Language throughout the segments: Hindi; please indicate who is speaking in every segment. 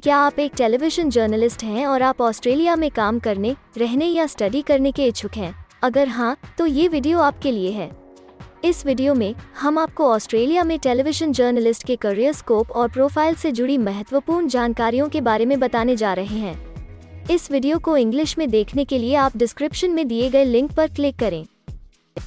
Speaker 1: क्या आप एक टेलीविजन जर्नलिस्ट हैं और आप ऑस्ट्रेलिया में काम करने, रहने या स्टडी करने के इच्छुक हैं? अगर हाँ, तो ये वीडियो आपके लिए है। इस वीडियो में हम आपको ऑस्ट्रेलिया में टेलीविजन जर्नलिस्ट के करियर स्कोप और प्रोफाइल से जुड़ी महत्वपूर्ण जानकारियों के बारे में बताने जा रहे हैं। इस वीडियो को इंग्लिश में देखने के लिए आप डिस्क्रिप्शन में दिए गए लिंक पर क्लिक करें।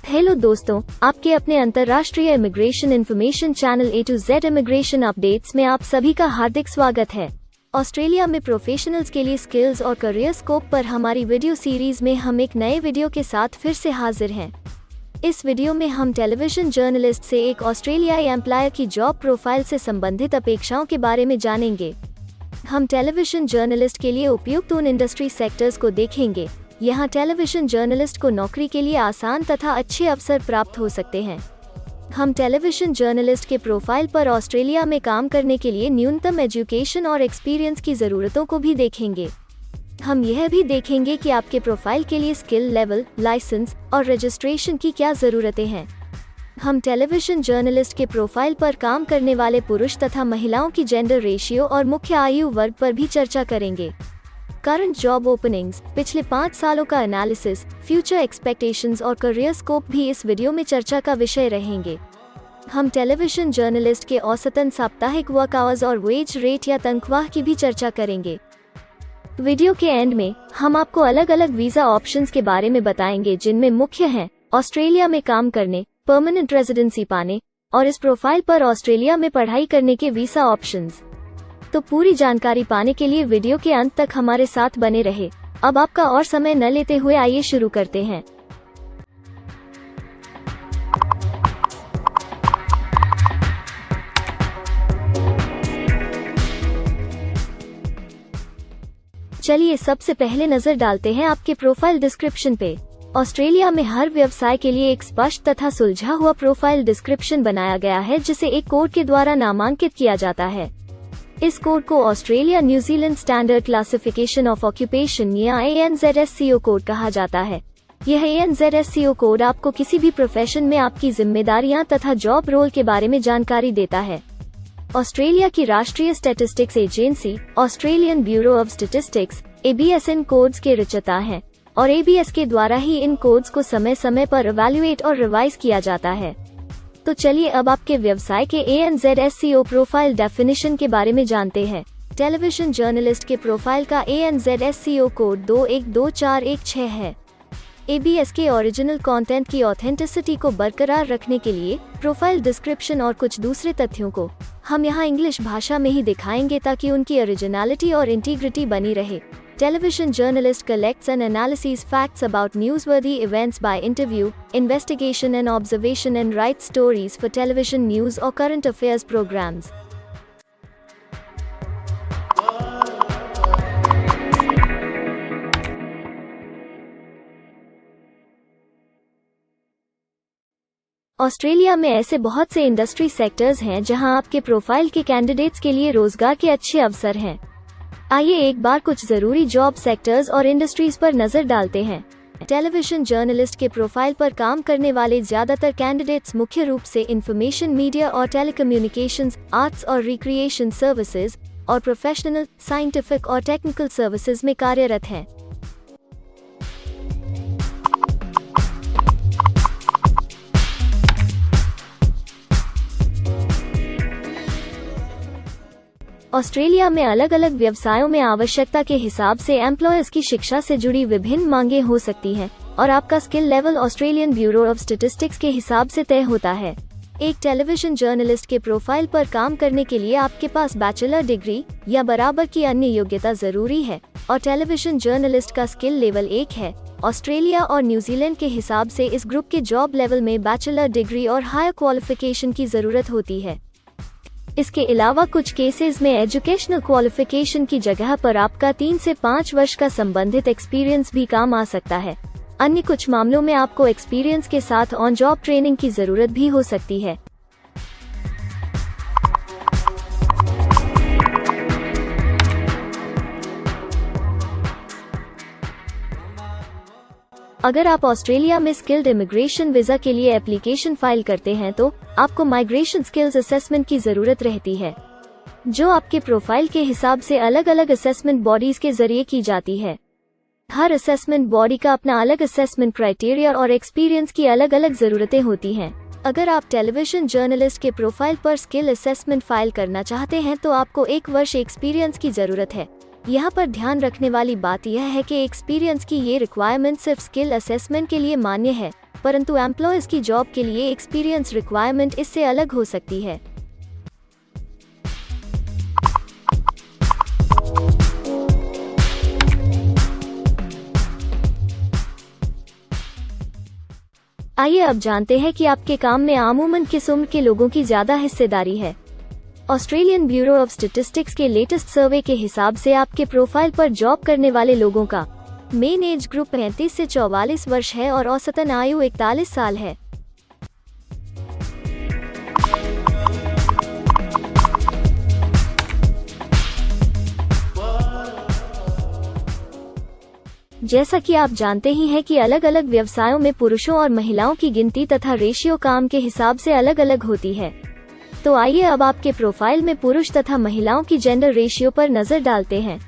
Speaker 1: हेलो दोस्तों, आपके अपने अंतर्राष्ट्रीय immigration information channel A to Z immigration updates में आप सभी का हार्दिक स्वागत है। ऑस्ट्रेलिया में प्रोफेशनल्स के लिए स्किल्स और करियर स्कोप पर हमारी वीडियो सीरीज में हम एक नए वीडियो के साथ फिर से हाजिर हैं। इस वीडियो में हम टेलीविजन जर्नलिस्ट से एक ऑस्ट्रेलियाई एम्प्लॉयर की जॉब प्रोफाइल से संबंधित अपेक्षाओं के बारे में जानेंगे। हम टेलीविजन जर्नलिस्ट के लिए उपयुक्त उन इंडस्ट्री सेक्टर्स को देखेंगे। यहाँ टेलीविजन जर्नलिस्ट को नौकरी के लिए आसान तथा अच्छे अवसर प्राप्त हो सकते हैं। हम टेलीविजन जर्नलिस्ट के प्रोफाइल पर ऑस्ट्रेलिया में काम करने के लिए न्यूनतम एजुकेशन और एक्सपीरियंस की ज़रूरतों को भी देखेंगे। हम यह भी देखेंगे कि आपके प्रोफाइल के लिए स्किल लेवल, लाइसेंस और रजिस्ट्रेशन की क्या ज़रूरतें हैं। हम टेलीविजन जर्नलिस्ट के प्रोफाइल पर काम करने वाले पुरुष तथा महिलाओं की जेंडर रेशियो और मुख्य आयु वर्ग पर भी चर्चा करेंगे। करंट जॉब ओपनिंग्स, पिछले 5 सालों का एनालिसिस, फ्यूचर एक्सपेक्टेशंस और करियर स्कोप भी इस वीडियो में चर्चा का विषय रहेंगे। हम टेलीविजन जर्नलिस्ट के औसतन साप्ताहिक वर्क आवर्स और वेज रेट या तनख्वाह की भी चर्चा करेंगे। वीडियो के एंड में हम आपको अलग अलग वीजा ऑप्शंस के बारे में बताएंगे, जिनमें मुख्य हैं ऑस्ट्रेलिया में काम करने, परमानेंट रेजिडेंसी पाने और इस प्रोफाइल पर ऑस्ट्रेलिया में पढ़ाई करने के वीजा ऑप्शंस। तो पूरी जानकारी पाने के लिए वीडियो के अंत तक हमारे साथ बने रहे। अब आपका और समय न लेते हुए आइए शुरू करते हैं। चलिए सबसे पहले नजर डालते हैं आपके प्रोफाइल डिस्क्रिप्शन पे। ऑस्ट्रेलिया में हर व्यवसाय के लिए एक स्पष्ट तथा सुलझा हुआ प्रोफाइल डिस्क्रिप्शन बनाया गया है, जिसे एक कोड के द्वारा नामांकित किया जाता है। इस कोड को Australia New Zealand standard classification of occupation या ANZSCO कोड कहा जाता है। यह ANZSCO कोड आपको किसी भी प्रोफेशन में आपकी जिम्मेदारियां तथा जॉब रोल के बारे में जानकारी देता है। ऑस्ट्रेलिया की राष्ट्रीय statistics agency Australian bureau of statistics ABS in codes के रचयिता हैं और ABS के द्वारा ही इन कोड्स को समय समय पर इवैल्यूएट और रिवाइज किया जाता है। तो चलिए अब आपके व्यवसाय के ANZSCO प्रोफाइल डेफिनेशन के बारे में जानते हैं। टेलीविजन जर्नलिस्ट के प्रोफाइल का ANZSCO कोड 212416 है। ABS के ओरिजिनल कंटेंट की ऑथेंटिसिटी को बरकरार रखने के लिए प्रोफाइल डिस्क्रिप्शन और कुछ दूसरे तथ्यों को हम यहाँ इंग्लिश भाषा में ही दिखाएंगे, ताकि उनकी ओरिजिनलिटी और इंटीग्रिटी बनी रहे। Television journalist collects and analyses facts about newsworthy events by interview, investigation and observation and writes stories for television news or current affairs programs. Australia में ऐसे बहुत से इंडस्ट्री सेक्टर्स हैं जहां आपके प्रोफाइल के कैंडिडेट्स के लिए रोजगार के अच्छे अवसर हैं। आइए एक बार कुछ जरूरी जॉब सेक्टर्स और इंडस्ट्रीज पर नजर डालते हैं। टेलीविजन जर्नलिस्ट के प्रोफाइल पर काम करने वाले ज्यादातर कैंडिडेट्स मुख्य रूप से इंफॉर्मेशन मीडिया और टेलीकम्युनिकेशंस, आर्ट्स और रिक्रिएशन सर्विसेज और प्रोफेशनल, साइंटिफिक और टेक्निकल सर्विसेज में कार्यरत हैं। ऑस्ट्रेलिया में अलग अलग व्यवसायों में आवश्यकता के हिसाब से एम्प्लॉयर्स की शिक्षा से जुड़ी विभिन्न मांगें हो सकती हैं और आपका skill level Australian bureau of statistics के हिसाब से तय होता है। एक टेलीविजन जर्नलिस्ट के प्रोफाइल पर काम करने के लिए आपके पास बैचलर डिग्री या बराबर की अन्य योग्यता जरूरी है और टेलीविजन जर्नलिस्ट का स्किल लेवल 1 है। ऑस्ट्रेलिया और न्यूजीलैंड के हिसाब से इस ग्रुप के जॉब लेवल में बैचलर डिग्री और हायर क्वालिफिकेशन की जरूरत होती है। इसके अलावा कुछ केसेस में एजुकेशनल क्वालिफिकेशन की जगह पर आपका 3 से 5 वर्ष का संबंधित एक्सपीरियंस भी काम आ सकता है। अन्य कुछ मामलों में आपको एक्सपीरियंस के साथ ऑन जॉब ट्रेनिंग की जरूरत भी हो सकती है। अगर आप ऑस्ट्रेलिया में स्किल्ड इमिग्रेशन वीजा के लिए एप्लीकेशन फाइल करते हैं तो आपको माइग्रेशन स्किल्स असेसमेंट की जरूरत रहती है। जो आपके प्रोफाइल के हिसाब से अलग अलग असेसमेंट बॉडीज के जरिए की जाती है। हर असेसमेंट बॉडी का अपना अलग असेसमेंट क्राइटेरिया और एक्सपीरियंस की अलग अलग ज़रूरतें होती हैं। अगर आप टेलीविजन जर्नलिस्ट के प्रोफाइल पर स्किल असेसमेंट फाइल करना चाहते हैं तो आपको 1 वर्ष एक्सपीरियंस की ज़रूरत है। यहाँ पर ध्यान रखने वाली बात यह है कि एक्सपीरियंस की ये रिक्वायरमेंट सिर्फ स्किल असेसमेंट के लिए मान्य है, परंतु एम्प्लॉयज की जॉब के लिए एक्सपीरियंस रिक्वायरमेंट इससे अलग हो सकती है। आइए अब जानते हैं कि आपके काम में आमूमन किस उम्र के लोगों की ज्यादा हिस्सेदारी है। ऑस्ट्रेलियन ब्यूरो ऑफ स्टैटिस्टिक्स के लेटेस्ट सर्वे के हिसाब से आपके प्रोफाइल पर जॉब करने वाले लोगों का मेन एज ग्रुप 35 से 44 वर्ष है और औसतन आयु 41 साल है। जैसा कि आप जानते ही हैं कि अलग अलग व्यवसायों में पुरुषों और महिलाओं की गिनती तथा रेशियो काम के हिसाब से अलग अलग होती है। तो आइए अब आपके प्रोफाइल में पुरुष तथा महिलाओं की जेंडर रेशियो पर नजर डालते हैं।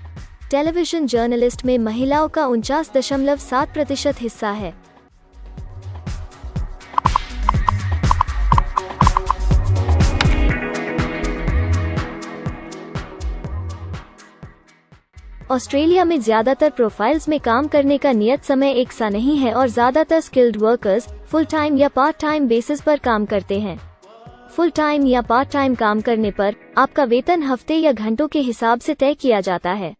Speaker 1: टेलीविजन जर्नलिस्ट में महिलाओं का 49.7% हिस्सा है। ऑस्ट्रेलिया में ज्यादातर प्रोफाइल्स में काम करने का नियत समय एक सा नहीं है और ज्यादातर स्किल्ड वर्कर्स फुल टाइम या पार्ट टाइम बेसिस पर काम करते हैं। फुल टाइम या पार्ट टाइम काम करने पर आपका वेतन हफ्ते या घंटों के हिसाब से तय किया जाता है।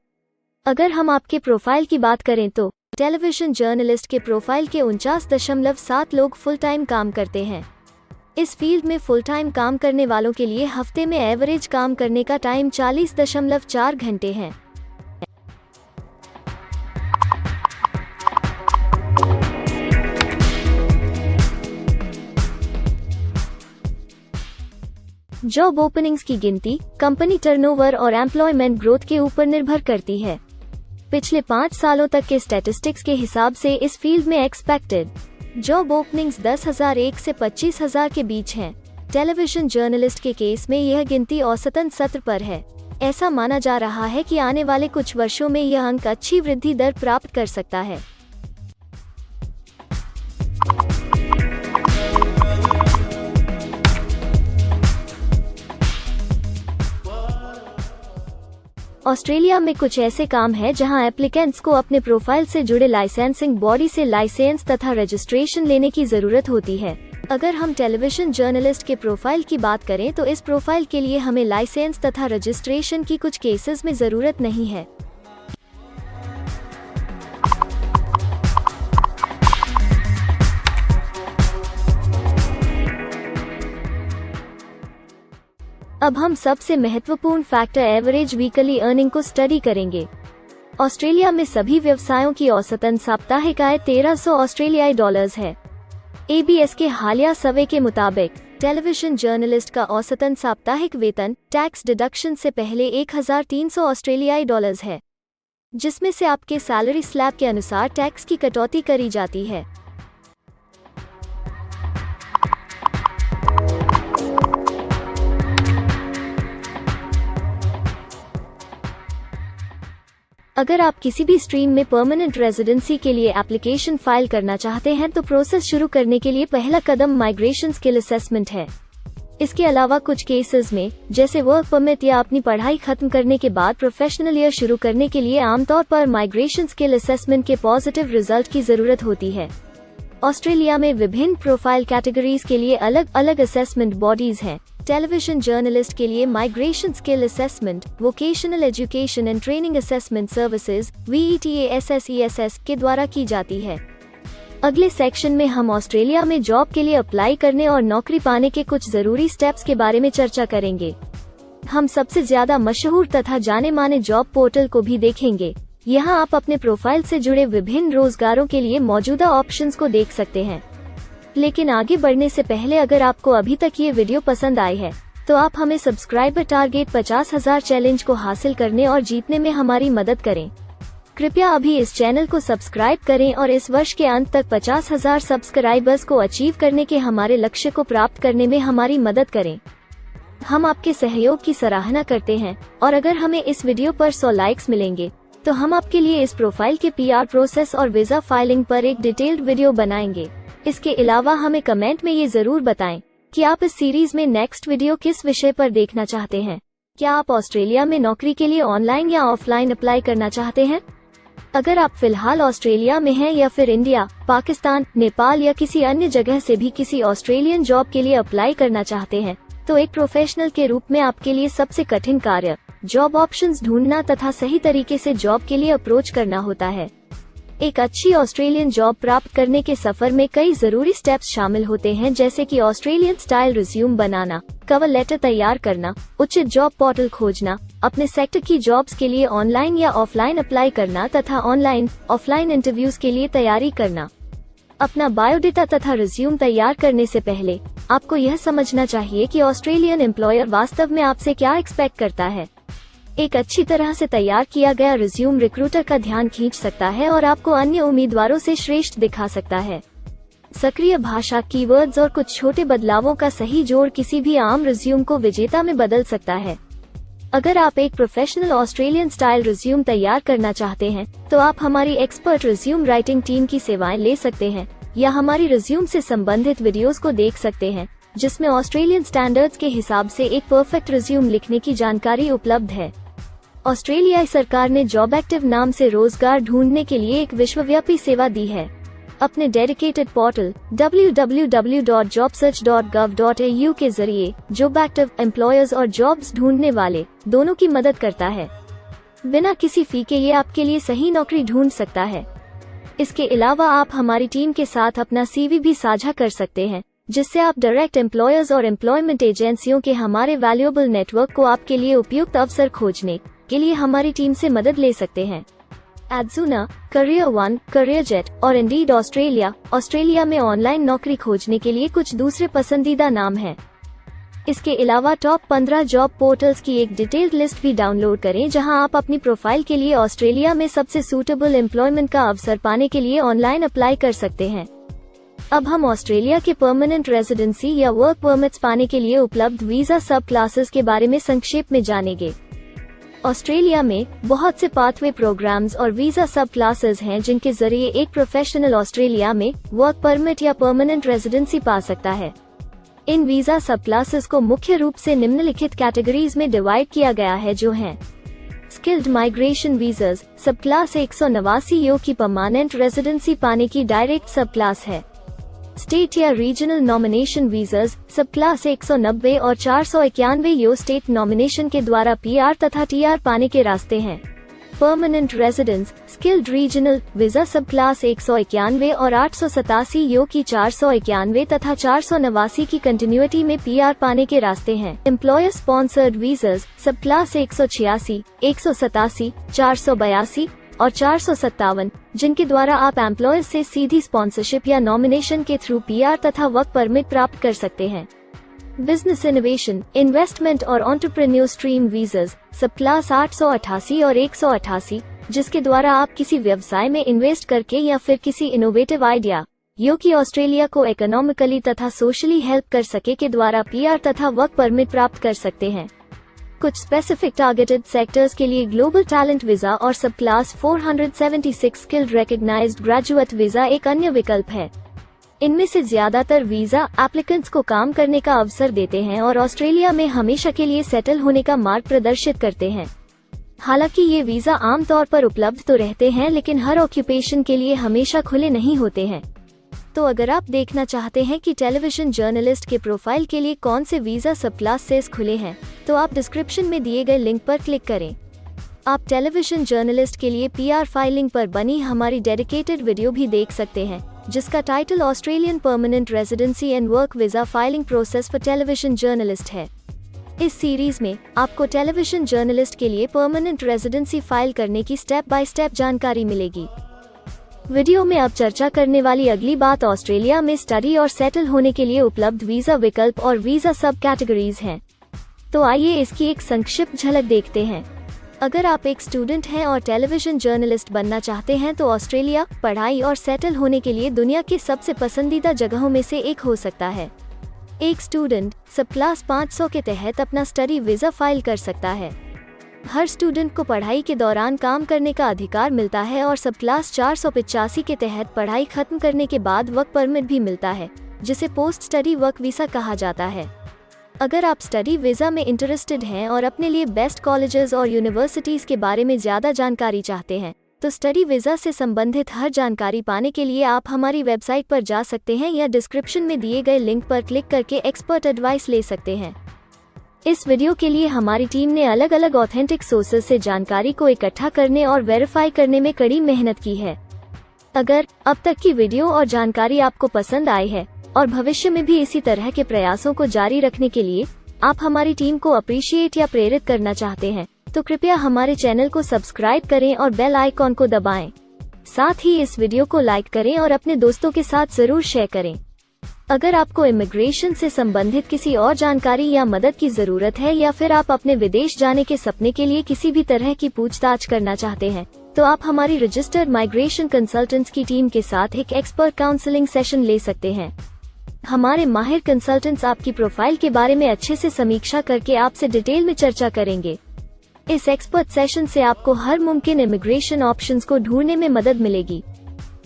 Speaker 1: अगर हम आपके प्रोफाइल की बात करें तो टेलीविजन जर्नलिस्ट के प्रोफाइल के 49.7 लोग फुल टाइम काम करते हैं। इस फील्ड में फुल टाइम काम करने वालों के लिए हफ्ते में एवरेज काम करने का टाइम 40.4 घंटे है। जॉब ओपनिंग्स की गिनती कंपनी टर्नओवर और एम्प्लॉयमेंट ग्रोथ के ऊपर निर्भर करती है। पिछले 5 सालों तक के स्टैटिस्टिक्स के हिसाब से इस फील्ड में एक्सपेक्टेड जॉब ओपनिंग्स 10,001 से 25,000 के बीच हैं। टेलीविजन जर्नलिस्ट के केस में यह गिनती औसतन 17 पर है। ऐसा माना जा रहा है कि आने वाले कुछ वर्षों में यह अंक अच्छी वृद्धि दर प्राप्त कर सकता है। ऑस्ट्रेलिया में कुछ ऐसे काम हैं जहां एप्लीकेंट्स को अपने प्रोफाइल से जुड़े लाइसेंसिंग बॉडी से लाइसेंस तथा रजिस्ट्रेशन लेने की जरूरत होती है। अगर हम टेलीविजन जर्नलिस्ट के प्रोफाइल की बात करें तो इस प्रोफाइल के लिए हमें लाइसेंस तथा रजिस्ट्रेशन की कुछ केसेस में जरूरत नहीं है। अब हम सबसे महत्वपूर्ण फैक्टर एवरेज वीकली अर्निंग को स्टडी करेंगे। ऑस्ट्रेलिया में सभी व्यवसायों की औसतन साप्ताहिक आय 1300 ऑस्ट्रेलियाई डॉलर्स है। ABS के हालिया सर्वे के मुताबिक टेलीविजन जर्नलिस्ट का औसतन साप्ताहिक वेतन टैक्स डिडक्शन से पहले 1300 ऑस्ट्रेलियाई डॉलर्स है, जिसमें से आपके सैलरी स्लैब के अनुसार टैक्स की कटौती करी जाती है। अगर आप किसी भी स्ट्रीम में परमानेंट रेजिडेंसी के लिए एप्लीकेशन फाइल करना चाहते हैं तो प्रोसेस शुरू करने के लिए पहला कदम माइग्रेशन स्किल असेसमेंट है। इसके अलावा कुछ केसेस में जैसे वर्क परमिट या अपनी पढ़ाई खत्म करने के बाद प्रोफेशनल ईयर शुरू करने के लिए आमतौर पर माइग्रेशन स्किल असेसमेंट के पॉजिटिव रिजल्ट की जरूरत होती है। ऑस्ट्रेलिया में विभिन्न प्रोफाइल कैटेगरीज के लिए अलग अलग असेसमेंट बॉडीज हैं। टेलीविजन जर्नलिस्ट के लिए migration skill assessment vocational education and training assessment services VETASSESS के द्वारा की जाती है। अगले सेक्शन में हम ऑस्ट्रेलिया में जॉब के लिए अप्लाई करने और नौकरी पाने के कुछ जरूरी स्टेप्स के बारे में चर्चा करेंगे। हम सबसे ज्यादा मशहूर तथा जाने माने जॉब पोर्टल को भी देखेंगे। यहाँ आप अपने प्रोफाइल से जुड़े विभिन्न रोजगारों के लिए मौजूदा ऑप्शंस को देख सकते हैं। लेकिन आगे बढ़ने से पहले अगर आपको अभी तक ये वीडियो पसंद आई है तो आप हमें सब्सक्राइबर टारगेट 50,000 चैलेंज को हासिल करने और जीतने में हमारी मदद करें। कृपया अभी इस चैनल को सब्सक्राइब करें और इस वर्ष के अंत तक 50,000 सब्सक्राइबर्स को अचीव करने के हमारे लक्ष्य को प्राप्त करने में हमारी मदद करें। हम आपके सहयोग की सराहना करते हैं और अगर हमें इस वीडियो पर 100 लाइक्स मिलेंगे तो हम आपके लिए इस प्रोफाइल के PR प्रोसेस और वीजा फाइलिंग पर एक डिटेल्ड वीडियो बनाएंगे। इसके अलावा हमें कमेंट में ये जरूर बताएं कि आप इस सीरीज में नेक्स्ट वीडियो किस विषय पर देखना चाहते हैं। क्या आप ऑस्ट्रेलिया में नौकरी के लिए ऑनलाइन या ऑफलाइन अप्लाई करना चाहते हैं? अगर आप फिलहाल ऑस्ट्रेलिया में हैं या फिर इंडिया, पाकिस्तान, नेपाल या किसी अन्य जगह से भी किसी ऑस्ट्रेलियन जॉब के लिए अप्लाई करना चाहते हैं, तो एक प्रोफेशनल के रूप में आपके लिए सबसे कठिन कार्य जॉब ऑप्शंस ढूंढना तथा सही तरीके से जॉब के लिए अप्रोच करना होता है। एक अच्छी ऑस्ट्रेलियन जॉब प्राप्त करने के सफर में कई जरूरी स्टेप्स शामिल होते हैं, जैसे कि ऑस्ट्रेलियन स्टाइल रिज्यूम बनाना, कवर लेटर तैयार करना, उचित जॉब पोर्टल खोजना, अपने सेक्टर की जॉब्स के लिए ऑनलाइन या ऑफलाइन अप्लाई करना तथा ऑनलाइन ऑफलाइन इंटरव्यूज के लिए तैयारी करना। अपना बायोडाटा तथा रिज्यूम तैयार करने से पहले आपको यह समझना चाहिए कि ऑस्ट्रेलियन एम्प्लॉयर वास्तव में आपसे क्या एक्सपेक्ट करता है। एक अच्छी तरह से तैयार किया गया रिज्यूम रिक्रूटर का ध्यान खींच सकता है और आपको अन्य उम्मीदवारों से श्रेष्ठ दिखा सकता है। सक्रिय भाषा, कीवर्ड्स और कुछ छोटे बदलावों का सही जोड़ किसी भी आम रिज्यूम को विजेता में बदल सकता है। अगर आप एक प्रोफेशनल ऑस्ट्रेलियन स्टाइल रिज्यूम तैयार करना चाहते हैं, तो आप हमारी एक्सपर्ट रिज्यूम राइटिंग टीम की सेवाएं ले सकते हैं या हमारी रिज्यूम से संबंधित वीडियोस को देख सकते हैं, जिसमें ऑस्ट्रेलियन स्टैंडर्ड्स के हिसाब से एक परफेक्ट रिज्यूम लिखने की जानकारी उपलब्ध है। ऑस्ट्रेलियाई सरकार ने जॉब एक्टिव नाम से रोजगार ढूंढने के लिए एक विश्वव्यापी सेवा दी है। अपने डेडिकेटेड पोर्टल www.jobsearch.gov.au के जरिए जॉब एक्टिव एम्प्लॉयर्स और जॉब्स ढूंढने वाले दोनों की मदद करता है। बिना किसी फी के ये आपके लिए सही नौकरी ढूंढ सकता है। इसके अलावा आप हमारी टीम के साथ अपना CV भी साझा कर सकते हैं, जिससे आप डायरेक्ट एम्प्लॉयर्स और एम्प्लॉयमेंट एजेंसियों के हमारे वैल्यूएबल नेटवर्क को आपके लिए उपयुक्त अवसर खोजने के लिए हमारी टीम से मदद ले सकते हैं। एडजूना, करियर वन, करियरजेट और इंडीड ऑस्ट्रेलिया में ऑनलाइन नौकरी खोजने के लिए कुछ दूसरे पसंदीदा नाम हैं। इसके अलावा टॉप 15 जॉब पोर्टल्स की एक डिटेल्ड लिस्ट भी डाउनलोड करें, जहां आप अपनी प्रोफाइल के लिए ऑस्ट्रेलिया में सबसे सूटेबल एम्प्लॉयमेंट का अवसर पाने के लिए ऑनलाइन अप्लाई कर सकते हैं। अब हम ऑस्ट्रेलिया के परमानेंट रेजिडेंसी या वर्क परमिट्स पाने के लिए उपलब्ध वीजा सब क्लासेस के बारे में संक्षेप में जानेंगे। ऑस्ट्रेलिया में बहुत से पाथवे प्रोग्राम्स और वीजा सब क्लासेस हैं, जिनके जरिए एक प्रोफेशनल ऑस्ट्रेलिया में वर्क परमिट या परमानेंट रेजिडेंसी पा सकता है। इन वीजा सब क्लासेस को मुख्य रूप से निम्नलिखित कैटेगरीज में डिवाइड किया गया है, जो हैं स्किल्ड माइग्रेशन वीजास सब क्लास 189 यो की परमानेंट रेजिडेंसी पाने की डायरेक्ट सब क्लास है। स्टेट या रीजनल नॉमिनेशन वीजास सब क्लास 190 और 491 यो स्टेट नॉमिनेशन के द्वारा PR तथा TR पाने के रास्ते हैं। Permanent residence skilled regional visa सब क्लास 191 और 887 यो की 491 तथा 489 की कंटिन्यूटी में PR पाने के रास्ते हैं। एम्प्लॉयर स्पॉन्सर्ड वीजास सब क्लास 186, 187, 482 और 457, जिनके द्वारा आप एम्प्लॉयर से सीधी स्पॉन्सरशिप या नॉमिनेशन के थ्रू PR तथा वर्क परमिट प्राप्त कर सकते हैं। बिजनेस इनोवेशन, इन्वेस्टमेंट और एंटरप्रेन्योर स्ट्रीम वीजास सब क्लास 888 और 188, जिसके द्वारा आप किसी व्यवसाय में इन्वेस्ट करके या फिर किसी इनोवेटिव आइडिया यो कि ऑस्ट्रेलिया को इकोनॉमिकली तथा सोशली हेल्प कर सके के द्वारा PR तथा वर्क परमिट प्राप्त कर सकते हैं। कुछ स्पेसिफिक टारगेटेड सेक्टर्स के लिए ग्लोबल टैलेंट वीजा और subclass 476 skilled recognised graduate visa एक अन्य विकल्प है। इनमें से ज्यादातर वीजा एप्लीकेंट्स को काम करने का अवसर देते हैं और ऑस्ट्रेलिया में हमेशा के लिए सेटल होने का मार्ग प्रदर्शित करते हैं। हालांकि ये वीजा आमतौर पर उपलब्ध तो रहते हैं, लेकिन हर ऑक्यूपेशन के लिए हमेशा खुले नहीं होते हैं। तो अगर आप देखना चाहते हैं कि टेलीविजन जर्नलिस्ट के प्रोफाइल के लिए कौन से वीजा सब क्लासेस खुले हैं, तो आप डिस्क्रिप्शन में दिए गए लिंक पर क्लिक करें। आप टेलीविजन जर्नलिस्ट के लिए PR फाइलिंग पर बनी हमारी डेडिकेटेड वीडियो भी देख सकते हैं, जिसका title Australian permanent residency and work visa filing process for television journalist है। इस सीरीज में आपको टेलीविजन जर्नलिस्ट के लिए परमानेंट रेजिडेंसी फाइल करने की स्टेप बाय स्टेप जानकारी मिलेगी। वीडियो में अब चर्चा करने वाली अगली बात ऑस्ट्रेलिया में स्टडी और सेटल होने के लिए उपलब्ध वीजा विकल्प और वीजा सब कैटेगरीज हैं। तो आइए इसकी एक संक्षिप्त झलक देखते हैं। अगर आप एक स्टूडेंट हैं और टेलीविजन जर्नलिस्ट बनना चाहते हैं, तो ऑस्ट्रेलिया पढ़ाई और सेटल होने के लिए दुनिया के सबसे पसंदीदा जगहों में से एक हो सकता है। एक स्टूडेंट सब क्लास 500 के तहत अपना स्टडी वीज़ा फाइल कर सकता है। हर स्टूडेंट को पढ़ाई के दौरान काम करने का अधिकार मिलता है और सब क्लास 485 के तहत पढ़ाई खत्म करने के बाद वर्क परमिट भी मिलता है, जिसे पोस्ट स्टडी वर्क वीज़ा कहा जाता है। अगर आप स्टडी वीज़ा में इंटरेस्टेड हैं और अपने लिए बेस्ट कॉलेजेस और यूनिवर्सिटीज़ के बारे में ज़्यादा जानकारी चाहते हैं, तो स्टडी वीज़ा से संबंधित हर जानकारी पाने के लिए आप हमारी वेबसाइट पर जा सकते हैं या डिस्क्रिप्शन में दिए गए लिंक पर क्लिक करके एक्सपर्ट एडवाइस ले सकते हैं। इस वीडियो के लिए हमारी टीम ने अलग अलग ऑथेंटिक सोर्सेज से जानकारी को इकट्ठा करने और वेरीफाई करने में कड़ी मेहनत की है। अगर अब तक की वीडियो और जानकारी आपको पसंद आई है और भविष्य में भी इसी तरह के प्रयासों को जारी रखने के लिए आप हमारी टीम को अप्रिशिएट या प्रेरित करना चाहते हैं, तो कृपया हमारे चैनल को सब्सक्राइब करें और बेल आइकॉन को दबाएं। साथ ही इस वीडियो को लाइक करें और अपने दोस्तों के साथ जरूर शेयर करें। अगर आपको इमिग्रेशन से संबंधित किसी और जानकारी या मदद की जरूरत है या फिर आप अपने विदेश जाने के सपने के लिए किसी भी तरह की पूछताछ करना चाहते हैं, तो आप हमारी रजिस्टर्ड माइग्रेशन कंसल्टेंट्स की टीम के साथ एक एक्सपर्ट काउंसलिंग सेशन ले सकते हैं। हमारे माहिर कंसल्टेंट्स आपकी प्रोफाइल के बारे में अच्छे से समीक्षा करके आपसे डिटेल में चर्चा करेंगे। इस एक्सपर्ट सेशन से आपको हर मुमकिन इमिग्रेशन ऑप्शंस को ढूंढने में मदद मिलेगी।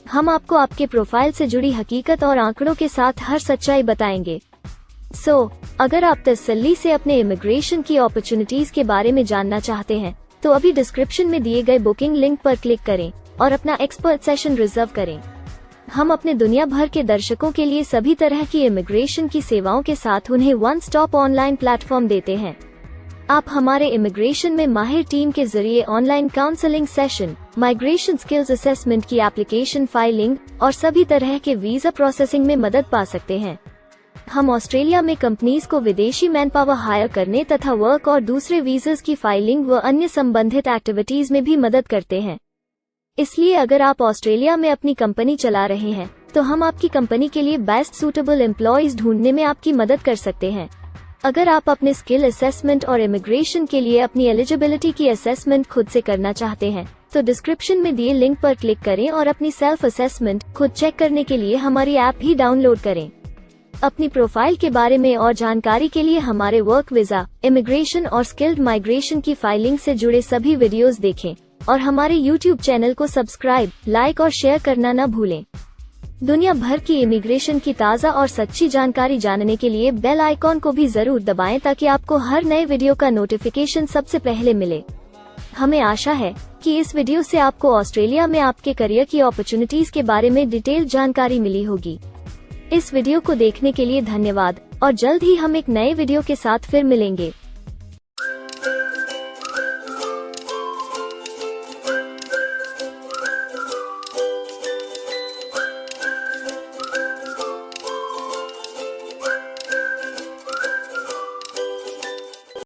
Speaker 1: हम आपको आपके प्रोफाइल से जुड़ी हकीकत और आंकड़ों के साथ हर सच्चाई बताएंगे। अगर आप तसल्ली से अपने इमिग्रेशन की अपॉर्चुनिटीज के बारे में जानना चाहते हैं, तो अभी डिस्क्रिप्शन में दिए गए बुकिंग लिंक पर क्लिक करें और अपना एक्सपर्ट सेशन रिजर्व करें। हम अपने दुनिया भर के दर्शकों के लिए सभी तरह की इमिग्रेशन की सेवाओं के साथ उन्हें वन स्टॉप ऑनलाइन प्लेटफॉर्म देते हैं। आप हमारे इमिग्रेशन में माहिर टीम के जरिए online counselling session, migration skills assessment की एप्लीकेशन फाइलिंग और सभी तरह के वीजा प्रोसेसिंग में मदद पा सकते हैं। हम ऑस्ट्रेलिया में कंपनीज को विदेशी मैन पावर हायर करने तथा वर्क और दूसरे वीजास की फाइलिंग व अन्य संबंधित एक्टिविटीज में भी मदद करते हैं। इसलिए अगर आप ऑस्ट्रेलिया में अपनी कंपनी चला रहे हैं, तो हम आपकी कंपनी के लिए बेस्ट सूटेबल एम्प्लॉयज ढूंढने में आपकी मदद कर सकते हैं। अगर आप अपने स्किल असेसमेंट और इमिग्रेशन के लिए अपनी एलिजिबिलिटी की असेसमेंट खुद से करना चाहते हैं, तो डिस्क्रिप्शन में दिए लिंक पर क्लिक करें और अपनी सेल्फ असेसमेंट खुद चेक करने के लिए हमारी ऐप भी डाउनलोड करें। अपनी प्रोफाइल के बारे में और जानकारी के लिए हमारे वर्क वीजा, इमिग्रेशन और स्किल्ड माइग्रेशन की फाइलिंग से जुड़े सभी वीडियोस देखें और हमारे YouTube चैनल को सब्सक्राइब, लाइक और शेयर करना न भूलें। दुनिया भर की इमिग्रेशन की ताज़ा और सच्ची जानकारी जानने के लिए बेल आइकॉन को भी जरूर दबाएं ताकि आपको हर नए वीडियो का नोटिफिकेशन सबसे पहले मिले। हमें आशा है कि इस वीडियो से आपको ऑस्ट्रेलिया में आपके करियर की अपॉर्चुनिटीज के बारे में डिटेल जानकारी मिली होगी। इस वीडियो को देखने के लिए धन्यवाद और जल्द ही हम एक नए वीडियो के साथ फिर मिलेंगे।